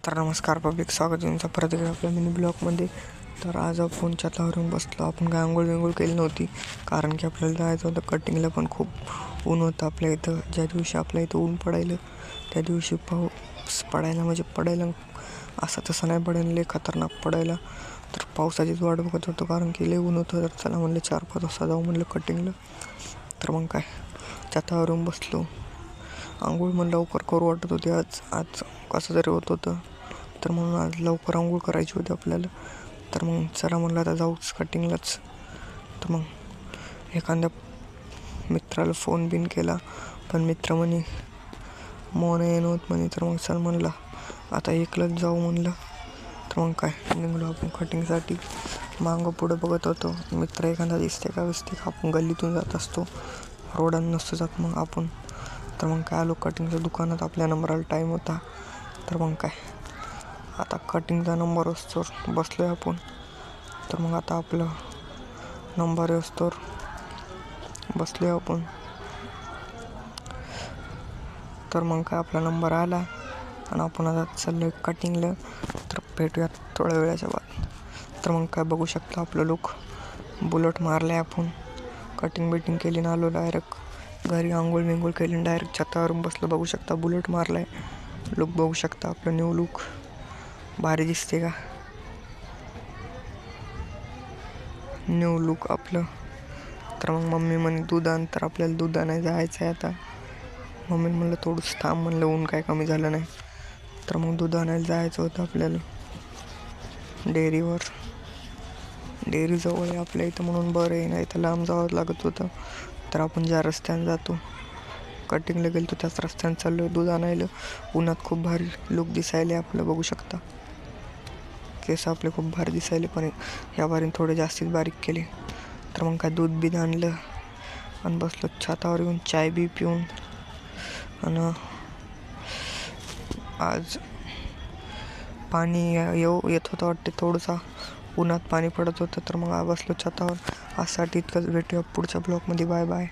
तर नमस्कार पब्लिक, स्वागत आहे तुमचं परत एकदा आपल्या मिनी ब्लॉगमध्ये. तर आज आपण छतावरून बसलो. आपण काय आंघोळ केली नव्हती, कारण की आपल्याला जायचं होतं कटिंगला. पण खूप ऊन होतं आपल्या इथं. ज्या दिवशी आपल्या इथं ऊन पडायला, त्या दिवशी पाऊस पडायला, म्हणजे पडायला असं तसं नाही पडायला, लय खतरनाक पडायला. तर पावसाचीच वाट बघत होतो, कारण की लय ऊन होतं. तर चला म्हणलं 4-5 वाजता जाऊ म्हणलं कटिंगला. तर मग काय छतावरून बसलो. आंघोळ म्हणून लवकर करू वाटत होती. आज कसं तरी होत होतं, तर म्हणून आज लवकर आंघोळ करायची होती आपल्याला. तर मग चला म्हणलं आता जाऊच कटिंगलाच. तर मग एखाद्या मित्राला फोन बिन केला, पण मित्र म्हणे मोन येणं होत म्हणे. तर मग चल म्हणलं आता एकलंच जाऊ म्हणलं. तर मग काय निघलो आपण कटिंगसाठी. मागं पुढं बघत होतो, मित्र एखादा दिसते का आपण गल्लीतून जात असतो, रोडानं नसतो जात मग आपण. तर मग काय आलो कटिंगच्या दुकानात. आपल्या नंबराला टाईम होता. तर मग काय आता कटिंगचा नंबर असतो बसलो आहे आपण. तर मग आता आपलं नंबर असतो बसलो आहे आपण. तर मग काय आपला नंबर आला आणि आपण आता चाललो आहे कटिंगला. तर भेटूयात थोड्या वेळाच्या बाद. तर मग काय बघू शकता आपलं लुक. बुलेट मारले आपण, कटिंग बिटिंग केली ना आलो डायरेक्ट घरी. आंघोळ केली डायरेक्ट छतावरून बसलो. बघू शकता बुलेट मारलाय. लुक बघू शकता आपलं न्यू लुक. भारी दिसते का न्यू लुक आपलं. तर मग मम्मी म्हणे दूध आण. तर आपल्याला दूध आणायला जायचं आहे आता. मम्मी म्हणलं थोडंसं थांब म्हणलं, ऊन काय कमी झालं नाही. तर मग दूध आणायला जायचं होतं आपल्याला डेअरीवर. डेअरी जवळ आहे आपल्या इथं म्हणून बरं आहे, नाही तर लांब जावं लागत होतं. तर आपण ज्या रस्त्याने जातो कटिंगला गेलो त्याच रस्त्याने चाललो दूध आणायला. उन्हात खूप भारी लुक दिसायले आपलं. बघू शकता केस आपले खूप भारी दिसायले, पण ह्या बारीने थोडे जास्तीच बारीक केले. तर मग काय दूध बीध आणलं आणि बसलो छतावर येऊन चाय बी पिऊन. आणि आज पाणी येत होतं वाटते थोडंसं, उन्हात पाणी पडत होतं. तर मग बसलो छतावर. आजसाठी इतकंच. भेटूया पुढच्या ब्लॉगमध्ये. Bye bye.